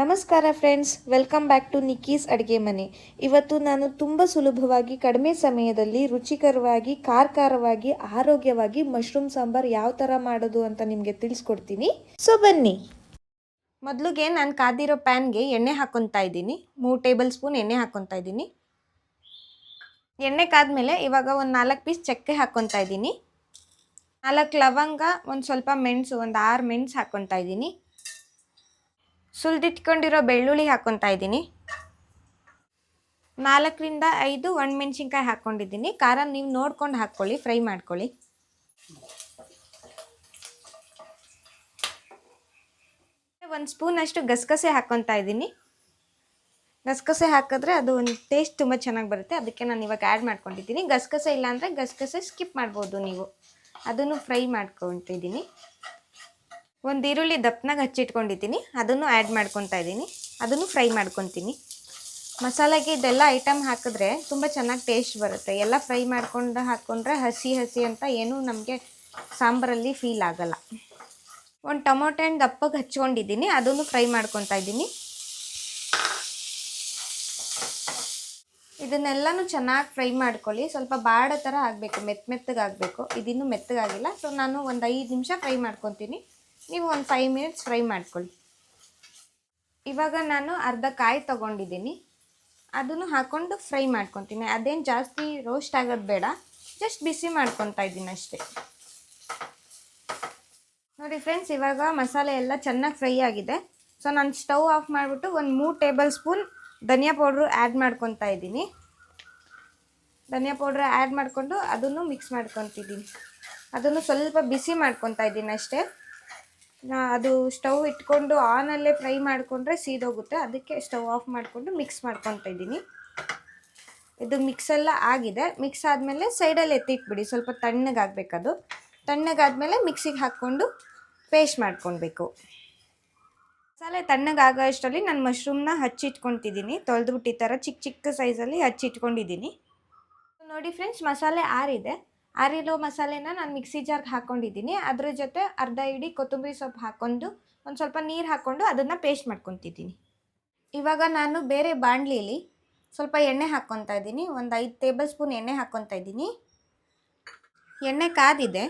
ನಮಸ್ಕಾರ friends, welcome back to ನಿಕ್ಕೀಸ್ ಅಡುಗೆ ಮನೆ. ಇವತ್ತು ನಾನು ತುಂಬ ಸುಲಭವಾಗಿ ಕಡಿಮೆ ಸಮಯದಲ್ಲಿ ರುಚಿಕರವಾಗಿ ಖಾರವಾಗಿ ಆರೋಗ್ಯವಾಗಿ ಮಶ್ರೂಮ್ ಸಾಂಬಾರ್ ಯಾವ ಥರ ಮಾಡೋದು ಅಂತ ನಿಮಗೆ ತಿಳಿಸ್ಕೊಡ್ತೀನಿ. ಸೊ ಬನ್ನಿ. ಮೊದಲಿಗೆ ನಾನು ಕಾದಿರೋ ಪ್ಯಾನ್ಗೆ ಎಣ್ಣೆ ಹಾಕ್ಕೊತಾ ಇದ್ದೀನಿ. 3 ಟೇಬಲ್ ಸ್ಪೂನ್ ಎಣ್ಣೆ ಹಾಕ್ಕೊತಾ ಇದ್ದೀನಿ. ಎಣ್ಣೆ ಕಾದ್ಮೇಲೆ ಇವಾಗ ಒಂದು 4 ಪೀಸ್ ಚಕ್ಕೆ ಹಾಕ್ಕೊತಾ ಇದ್ದೀನಿ. 4 ಲವಂಗ, ಒಂದು ಸ್ವಲ್ಪ ಮೆಣಸು, ಒಂದು 6 ಮೆಣಸು ಹಾಕ್ಕೊತಾ ಇದ್ದೀನಿ. ಸುಲಿದಿಟ್ಕೊಂಡಿರೋ ಬೆಳ್ಳುಳ್ಳಿ ಹಾಕ್ಕೊತಾ ಇದ್ದೀನಿ. 4ರಿಂದ 5 ಒಣಮೆಣ್ಸಿನ್ಕಾಯಿ ಹಾಕ್ಕೊಂಡಿದ್ದೀನಿ. ಖಾರ ನೀವು ನೋಡ್ಕೊಂಡು ಹಾಕ್ಕೊಳ್ಳಿ, ಫ್ರೈ ಮಾಡ್ಕೊಳ್ಳಿ. ಒಂದು ಸ್ಪೂನಷ್ಟು ಗಸಗಸೆ ಹಾಕ್ಕೊತಾ ಇದ್ದೀನಿ. ಗಸಗಸೆ ಹಾಕಿದ್ರೆ ಅದು ಒಂದು ಟೇಸ್ಟ್ ತುಂಬ ಚೆನ್ನಾಗಿ ಬರುತ್ತೆ, ಅದಕ್ಕೆ ನಾನು ಇವಾಗ ಆ್ಯಡ್ ಮಾಡ್ಕೊಂಡಿದ್ದೀನಿ. ಗಸಗಸೆ ಇಲ್ಲಾಂದರೆ ಗಸಗಸೆ ಸ್ಕಿಪ್ ಮಾಡ್ಬೋದು ನೀವು. ಅದನ್ನು ಫ್ರೈ ಮಾಡ್ಕೊತಿದ್ದೀನಿ. ಒಂದು ಈರುಳ್ಳಿ ದಪ್ಪನಾಗ ಹಚ್ಚಿಟ್ಕೊಂಡಿದ್ದೀನಿ, ಅದನ್ನು ಆ್ಯಡ್ ಮಾಡ್ಕೊತಾ ಇದ್ದೀನಿ. ಅದನ್ನು ಫ್ರೈ ಮಾಡ್ಕೊತೀನಿ. ಮಸಾಲೆಗೆ ಇದೆಲ್ಲ ಐಟಮ್ ಹಾಕಿದ್ರೆ ತುಂಬ ಚೆನ್ನಾಗಿ ಟೇಸ್ಟ್ ಬರುತ್ತೆ. ಎಲ್ಲ ಫ್ರೈ ಮಾಡ್ಕೊಂಡು ಹಾಕ್ಕೊಂಡ್ರೆ ಹಸಿ ಅಂತ ಏನೂ ನಮಗೆ ಸಾಂಬಾರಲ್ಲಿ ಫೀಲ್ ಆಗಲ್ಲ. ಒಂದು ಟೊಮೊಟೊ ಹಣ್ಣು ದಪ್ಪಗೆ ಹಚ್ಕೊಂಡಿದ್ದೀನಿ, ಅದನ್ನು ಫ್ರೈ ಮಾಡ್ಕೊತಾ ಇದ್ದೀನಿ. ಇದನ್ನೆಲ್ಲನೂ ಚೆನ್ನಾಗಿ ಫ್ರೈ ಮಾಡ್ಕೊಳ್ಳಿ. ಸ್ವಲ್ಪ ಬಾಡೋ ಥರ ಆಗಬೇಕು, ಮೆತ್ತಗಾಗಬೇಕು. ಇದಿನ್ನೂ ಮೆತ್ತಗಾಗಿಲ್ಲ, ಸೊ ನಾನು ಒಂದು 5 ನಿಮಿಷ ಫ್ರೈ ಮಾಡ್ಕೊತೀನಿ. ನೀವು ಒಂದು 5 ಮಿನಿಟ್ಸ್ ಫ್ರೈ ಮಾಡ್ಕೊಳ್ಳಿ. ಇವಾಗ ನಾನು ಅರ್ಧ ಕಾಯಿ ತೊಗೊಂಡಿದ್ದೀನಿ, ಅದನ್ನು ಹಾಕ್ಕೊಂಡು ಫ್ರೈ ಮಾಡ್ಕೊತೀನಿ. ಅದೇನು ಜಾಸ್ತಿ ರೋಸ್ಟ್ ಆಗೋದು ಬೇಡ, ಜಸ್ಟ್ ಬಿಸಿ ಮಾಡ್ಕೊತಾ ಇದ್ದೀನಿ ಅಷ್ಟೇ. ನೋಡಿ ಫ್ರೆಂಡ್ಸ್, ಇವಾಗ ಮಸಾಲೆ ಎಲ್ಲ ಚೆನ್ನಾಗಿ ಫ್ರೈ ಆಗಿದೆ. ಸೊ ನಾನು ಸ್ಟವ್ ಆಫ್ ಮಾಡಿಬಿಟ್ಟು ಒಂದು 3 ಟೇಬಲ್ ಸ್ಪೂನ್ ಧನಿಯಾ ಪೌಡ್ರು ಆ್ಯಡ್ ಮಾಡ್ಕೊತಾ ಇದ್ದೀನಿ. ಧನಿಯಾ ಪೌಡ್ರ್ ಆ್ಯಡ್ ಮಾಡಿಕೊಂಡು ಅದನ್ನು ಮಿಕ್ಸ್ ಮಾಡ್ಕೊತಿದ್ದೀನಿ. ಅದನ್ನು ಸ್ವಲ್ಪ ಬಿಸಿ ಮಾಡ್ಕೊತಾ ಇದ್ದೀನಿ ಅಷ್ಟೇ. ಅದು ಸ್ಟವ್ ಇಟ್ಕೊಂಡು ಆನಲ್ಲೇ ಫ್ರೈ ಮಾಡಿಕೊಂಡ್ರೆ ಸೀದೋಗುತ್ತೆ, ಅದಕ್ಕೆ ಸ್ಟವ್ ಆಫ್ ಮಾಡಿಕೊಂಡು ಮಿಕ್ಸ್ ಮಾಡ್ಕೊತಾ ಇದ್ದೀನಿ. ಇದು ಮಿಕ್ಸೆಲ್ಲ ಆಗಿದೆ. ಮಿಕ್ಸ್ ಆದಮೇಲೆ ಸೈಡಲ್ಲಿ ಎತ್ತಿಟ್ಬಿಡಿ, ಸ್ವಲ್ಪ ತಣ್ಣಗಾಗಬೇಕು. ಅದು ತಣ್ಣಗಾದ್ಮೇಲೆ ಮಿಕ್ಸಿಗೆ ಹಾಕ್ಕೊಂಡು ಪೇಸ್ಟ್ ಮಾಡ್ಕೊಳ್ಬೇಕು. ಮಸಾಲೆ ತಣ್ಣಗಾಗೋ ಅಷ್ಟರಲ್ಲಿ ನಾನು ಮಶ್ರೂಮ್ನ ಹಚ್ಚಿಟ್ಕೊತಿದ್ದೀನಿ. ತೊಳೆದ್ಬಿಟ್ಟು ಈ ಥರ ಚಿಕ್ಕ ಸೈಜಲ್ಲಿ ಹಚ್ಚಿಟ್ಕೊಂಡಿದ್ದೀನಿ. ನೋಡಿ ಫ್ರೆಂಡ್ಸ್, ಮಸಾಲೆ ಆರಿರೋ ಮಸಾಲೆನ ನಾನು ಮಿಕ್ಸಿ ಜಾರ್ಗೆ ಹಾಕ್ಕೊಂಡಿದ್ದೀನಿ. ಅದ್ರ ಜೊತೆ ಅರ್ಧ ಇಡೀ ಕೊತ್ತಂಬರಿ ಸೊಪ್ಪು ಹಾಕ್ಕೊಂಡು ಒಂದು ಸ್ವಲ್ಪ ನೀರು ಹಾಕ್ಕೊಂಡು ಅದನ್ನು ಪೇಸ್ಟ್ ಮಾಡ್ಕೊತಿದ್ದೀನಿ. ಇವಾಗ ನಾನು ಬೇರೆ ಬಾಣಲಿಯಲ್ಲಿ ಸ್ವಲ್ಪ ಎಣ್ಣೆ ಹಾಕ್ಕೊತಾ ಇದ್ದೀನಿ. ಒಂದು 5 ಟೇಬಲ್ ಸ್ಪೂನ್ ಎಣ್ಣೆ ಹಾಕ್ಕೊತಾ ಇದ್ದೀನಿ. ಎಣ್ಣೆ ಕಾದಿದೆ.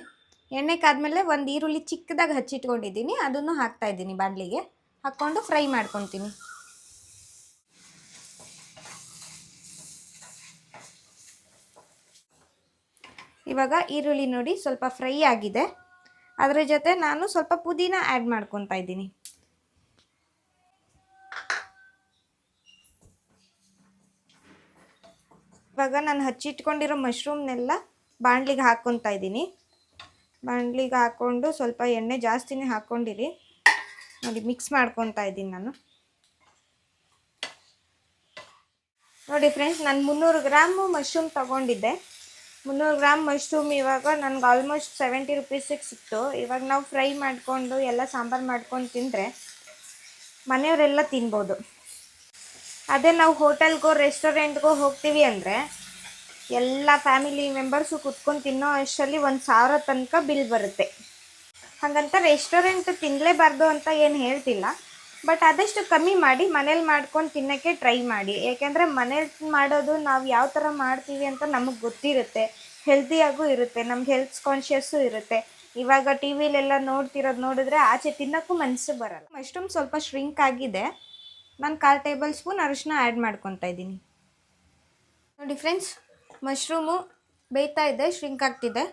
ಎಣ್ಣೆ ಕಾದ್ಮೇಲೆ ಒಂದು ಈರುಳ್ಳಿ ಚಿಕ್ಕದಾಗಿ ಹಚ್ಚಿಟ್ಕೊಂಡಿದ್ದೀನಿ, ಅದನ್ನು ಹಾಕ್ತಾಯಿದ್ದೀನಿ. ಬಾಣಲಿಗೆ ಹಾಕ್ಕೊಂಡು ಫ್ರೈ ಮಾಡ್ಕೊತೀನಿ. ಇವಾಗ ಈರುಳ್ಳಿ ನೋಡಿ ಸ್ವಲ್ಪ ಫ್ರೈ ಆಗಿದೆ. ಅದರ ಜೊತೆ ನಾನು ಸ್ವಲ್ಪ ಪುದೀನ ಆ್ಯಡ್ ಮಾಡ್ಕೊತಾ ಇದ್ದೀನಿ. ಇವಾಗ ನಾನು ಹಚ್ಚಿಟ್ಕೊಂಡಿರೋ ಮಶ್ರೂಮ್ನೆಲ್ಲ ಬಾಣಲಿಗೆ ಹಾಕ್ಕೊತಾ ಇದ್ದೀನಿ. ಬಾಣಲಿಗೆ ಹಾಕ್ಕೊಂಡು ಸ್ವಲ್ಪ ಎಣ್ಣೆ ಜಾಸ್ತಿನೇ ಹಾಕ್ಕೊಂಡಿರಿ. ನೋಡಿ ಮಿಕ್ಸ್ ಮಾಡ್ಕೊತಾ ಇದ್ದೀನಿ ನಾನು. ನೋಡಿ ಫ್ರೆಂಡ್ಸ್, ನಾನು 300 ಗ್ರಾಮು ಮಶ್ರೂಮ್ ತೊಗೊಂಡಿದ್ದೆ. 300 ಗ್ರಾಮ್ ಮಶ್ರೂಮ್ ಇವಾಗ ನನಗೆ ಆಲ್ಮೋಸ್ಟ್ 70 ರುಪೀಸಿಗೆ ಸಿಕ್ತು. ಇವಾಗ ನಾವು ಫ್ರೈ ಮಾಡಿಕೊಂಡು ಎಲ್ಲ ಸಾಂಬಾರು ಮಾಡ್ಕೊಂಡು ತಿಂದರೆ ಮನೆಯವರೆಲ್ಲ ತಿನ್ಬೋದು. ಅದೇ ನಾವು ಹೋಟೆಲ್ಗೋ ರೆಸ್ಟೋರೆಂಟ್ಗೋ ಹೋಗ್ತೀವಿ ಅಂದರೆ ಎಲ್ಲ ಫ್ಯಾಮಿಲಿ ಮೆಂಬರ್ಸು ಕುತ್ಕೊಂಡು ತಿನ್ನೋ ಅಷ್ಟರಲ್ಲಿ 1000 ತನಕ ಬಿಲ್ ಬರುತ್ತೆ. ಹಾಗಂತ ರೆಸ್ಟೋರೆಂಟ್ ತಿನ್ನಲೇಬಾರ್ದು ಅಂತ ಏನು ಹೇಳ್ತಿಲ್ಲ, ಬಟ್ ಆದಷ್ಟು ಕಮ್ಮಿ ಮಾಡಿ ಮನೇಲಿ ಮಾಡ್ಕೊಂಡು ತಿನ್ನೋಕ್ಕೆ ಟ್ರೈ ಮಾಡಿ. ಏಕೆಂದರೆ ಮನೇಲಿ ಮಾಡೋದು ನಾವು ಯಾವ ಥರ ಮಾಡ್ತೀವಿ ಅಂತ ನಮಗೆ ಗೊತ್ತಿರುತ್ತೆ, ಹೆಲ್ದಿಯಾಗೂ ಇರುತ್ತೆ, ನಮ್ಗೆ ಹೆಲ್ತ್ ಕಾನ್ಷಿಯಸ್ಸು ಇರುತ್ತೆ. ಇವಾಗ ಟಿ ವಿಲೆಲ್ಲ ನೋಡಿದ್ರೆ ಆಚೆ ತಿನ್ನೋಕ್ಕೂ ಮನಸ್ಸು ಬರಲ್ಲ. ಮಶ್ರೂಮ್ ಸ್ವಲ್ಪ ಶ್ರಿಂಕ್ ಆಗಿದೆ. ನಾನು 1/4 ಟೇಬಲ್ ಸ್ಪೂನ್ ಅರಿಶಿನ ಆ್ಯಡ್ ಮಾಡ್ಕೊತಾ ಇದ್ದೀನಿ. ನೋಡಿ ಫ್ರೆಂಡ್ಸ್, ಮಶ್ರೂಮು ಬೇಯ್ತಾ ಇದೆ, ಶ್ರಿಂಕ್ ಆಗ್ತಿದೆ.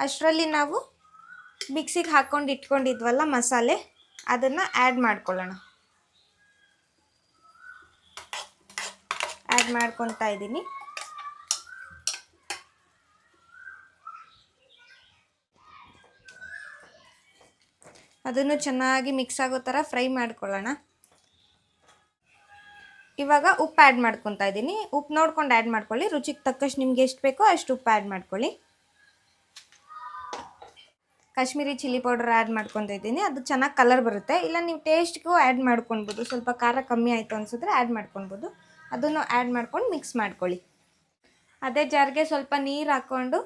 ಅಷ್ಟರಲ್ಲಿ ನಾವು ಮಿಕ್ಸಿಗೆ ಹಾಕ್ಕೊಂಡು ಇಟ್ಕೊಂಡಿದ್ವಲ್ಲ ಮಸಾಲೆ, ಅದನ್ನು ಆ್ಯಡ್ ಮಾಡ್ಕೊಳ್ಳೋಣ. ಆ್ಯಡ್ ಮಾಡ್ಕೊತಾ ಇದ್ದೀನಿ. ಅದನ್ನು ಚೆನ್ನಾಗಿ ಮಿಕ್ಸ್ ಆಗೋ ಥರ ಫ್ರೈ ಮಾಡ್ಕೊಳ್ಳೋಣ. ಇವಾಗ ಉಪ್ಪು ಆ್ಯಡ್ ಮಾಡ್ಕೊತಾ ಇದ್ದೀನಿ. ಉಪ್ಪು ನೋಡ್ಕೊಂಡು ಆ್ಯಡ್ ಮಾಡ್ಕೊಳ್ಳಿ. ರುಚಿಗೆ ತಕ್ಕಷ್ಟು ನಿಮ್ಗೆ ಎಷ್ಟು ಬೇಕೋ ಅಷ್ಟು ಉಪ್ಪು ಆ್ಯಡ್ ಮಾಡ್ಕೊಳ್ಳಿ. ಕಾಶ್ಮೀರಿ ಚಿಲ್ಲಿ ಪೌಡರ್ ಆ್ಯಡ್ ಮಾಡ್ಕೊತಾ ಇದ್ದೀನಿ. ಅದು ಚೆನ್ನಾಗಿ ಕಲರ್ ಬರುತ್ತೆ. ಇಲ್ಲ ನೀವು ಟೇಸ್ಟ್ಗೂ ಆ್ಯಡ್ ಮಾಡ್ಕೊಳ್ಬೋದು. ಸ್ವಲ್ಪ ಖಾರ ಕಮ್ಮಿ ಆಯಿತು ಅನಿಸಿದ್ರೆ ಆ್ಯಡ್ ಮಾಡ್ಕೊಳ್ಬೋದು. ಅದನ್ನು ಆ್ಯಡ್ ಮಾಡ್ಕೊಂಡು ಮಿಕ್ಸ್ ಮಾಡ್ಕೊಳ್ಳಿ. ಅದೇ ಜಾರ್ಗೆ ಸ್ವಲ್ಪ ನೀರು ಹಾಕ್ಕೊಂಡು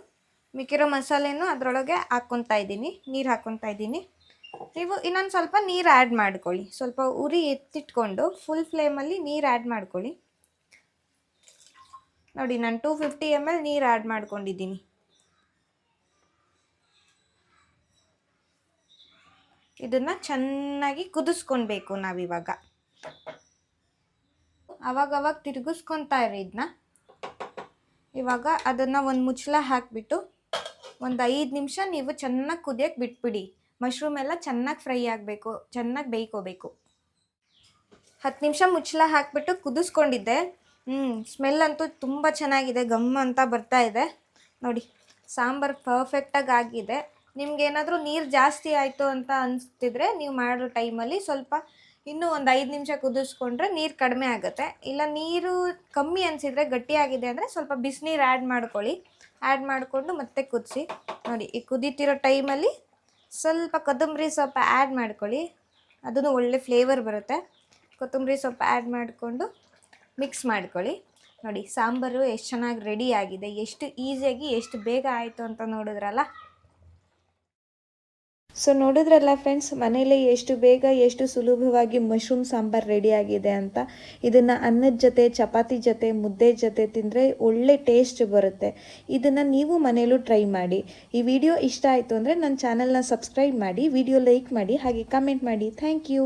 ಮಿಕ್ಕಿರೋ ಮಸಾಲೆನೂ ಅದರೊಳಗೆ ಹಾಕ್ಕೊತಾ ಇದ್ದೀನಿ. ನೀರು ಹಾಕ್ಕೊತಾ ಇದ್ದೀನಿ. ನೀವು ಇನ್ನೊಂದು ಸ್ವಲ್ಪ ನೀರು ಆ್ಯಡ್ ಮಾಡ್ಕೊಳ್ಳಿ. ಸ್ವಲ್ಪ ಉರಿ ಎತ್ತಿಟ್ಕೊಂಡು ಫುಲ್ ಫ್ಲೇಮಲ್ಲಿ ನೀರು ಆ್ಯಡ್ ಮಾಡ್ಕೊಳ್ಳಿ. ನೋಡಿ ನಾನು 250 ml ನೀರು ಆ್ಯಡ್ ಮಾಡ್ಕೊಂಡಿದ್ದೀನಿ. ಇದನ್ನು ಚೆನ್ನಾಗಿ ಕುದಿಸ್ಕೊಳ್ಬೇಕು ನಾವಿವಾಗ. ಅವಾಗವಾಗ ತಿರುಗಿಸ್ಕೊತಾ ಇರಿ ಇದನ್ನ. ಇವಾಗ ಅದನ್ನು ಒಂದು ಮುಚ್ಚಳ ಹಾಕಿಬಿಟ್ಟು ಒಂದು 5 ನಿಮಿಷ ನೀವು ಚೆನ್ನಾಗಿ ಕುದಿಯೋಕ್ಕೆ ಬಿಟ್ಬಿಡಿ. ಮಶ್ರೂಮ್ ಎಲ್ಲ ಚೆನ್ನಾಗಿ ಫ್ರೈ ಆಗಬೇಕು, ಚೆನ್ನಾಗಿ ಬೇಯ್ಕೋಬೇಕು. 10 ನಿಮಿಷ ಮುಚ್ಚಳ ಹಾಕಿಬಿಟ್ಟು ಕುದಿಸ್ಕೊಂಡಿದ್ದೆ. ಸ್ಮೆಲ್ ಅಂತೂ ತುಂಬ ಚೆನ್ನಾಗಿದೆ, ಗಮ್ ಅಂತ ಬರ್ತಾ ಇದೆ. ನೋಡಿ ಸಾಂಬಾರು ಪರ್ಫೆಕ್ಟಾಗಿ ಆಗಿದೆ. ನಿಮ್ಗೇನಾದರೂ ನೀರು ಜಾಸ್ತಿ ಆಯಿತು ಅಂತ ಅನಿಸ್ತಿದ್ರೆ ನೀವು ಮಾಡೋ ಟೈಮಲ್ಲಿ ಸ್ವಲ್ಪ ಇನ್ನೂ ಒಂದು 5 ನಿಮಿಷ ಕುದಿಸ್ಕೊಂಡ್ರೆ ನೀರು ಕಡಿಮೆ ಆಗುತ್ತೆ. ಇಲ್ಲ ನೀರು ಕಮ್ಮಿ ಅನಿಸಿದರೆ ಗಟ್ಟಿಯಾಗಿದೆ ಅಂದರೆ ಸ್ವಲ್ಪ ಬಿಸಿನೀರು ಆ್ಯಡ್ ಮಾಡ್ಕೊಳ್ಳಿ. ಆ್ಯಡ್ ಮಾಡಿಕೊಂಡು ಮತ್ತೆ ಕುದಿಸಿ. ನೋಡಿ ಈ ಕುದೀತಿರೋ ಟೈಮಲ್ಲಿ ಸ್ವಲ್ಪ ಕೊತ್ತಂಬರಿ ಸೊಪ್ಪು ಆ್ಯಡ್ ಮಾಡ್ಕೊಳ್ಳಿ, ಅದನ್ನು ಒಳ್ಳೆ ಫ್ಲೇವರ್ ಬರುತ್ತೆ. ಕೊತ್ತಂಬರಿ ಸೊಪ್ಪು ಆ್ಯಡ್ ಮಾಡಿಕೊಂಡು ಮಿಕ್ಸ್ ಮಾಡ್ಕೊಳ್ಳಿ. ನೋಡಿ ಸಾಂಬಾರು ಎಷ್ಟು ಚೆನ್ನಾಗಿ ರೆಡಿ ಆಗಿದೆ, ಎಷ್ಟು ಈಸಿಯಾಗಿ ಎಷ್ಟು ಬೇಗ ಆಯಿತು ಅಂತ ನೋಡಿದ್ರಲ್ಲ. ಸೊ ನೋಡಿದ್ರಲ್ಲ ಫ್ರೆಂಡ್ಸ್, ಮನೇಲಿ ಎಷ್ಟು ಬೇಗ ಎಷ್ಟು ಸುಲಭವಾಗಿ ಮಶ್ರೂಮ್ ಸಾಂಬಾರು ರೆಡಿಯಾಗಿದೆ ಅಂತ. ಇದನ್ನು ಅನ್ನದ ಜೊತೆ, ಚಪಾತಿ ಜೊತೆ, ಮುದ್ದೆ ಜೊತೆ ತಿಂದರೆ ಒಳ್ಳೆ ಟೇಸ್ಟ್ ಬರುತ್ತೆ. ಇದನ್ನು ನೀವು ಮನೇಲೂ ಟ್ರೈ ಮಾಡಿ. ಈ ವಿಡಿಯೋ ಇಷ್ಟ ಆಯಿತು ಅಂದರೆ ನನ್ನ ಚಾನಲ್ನ ಸಬ್ಸ್ಕ್ರೈಬ್ ಮಾಡಿ, ವಿಡಿಯೋ ಲೈಕ್ ಮಾಡಿ, ಹಾಗೆ ಕಮೆಂಟ್ ಮಾಡಿ. Thank you.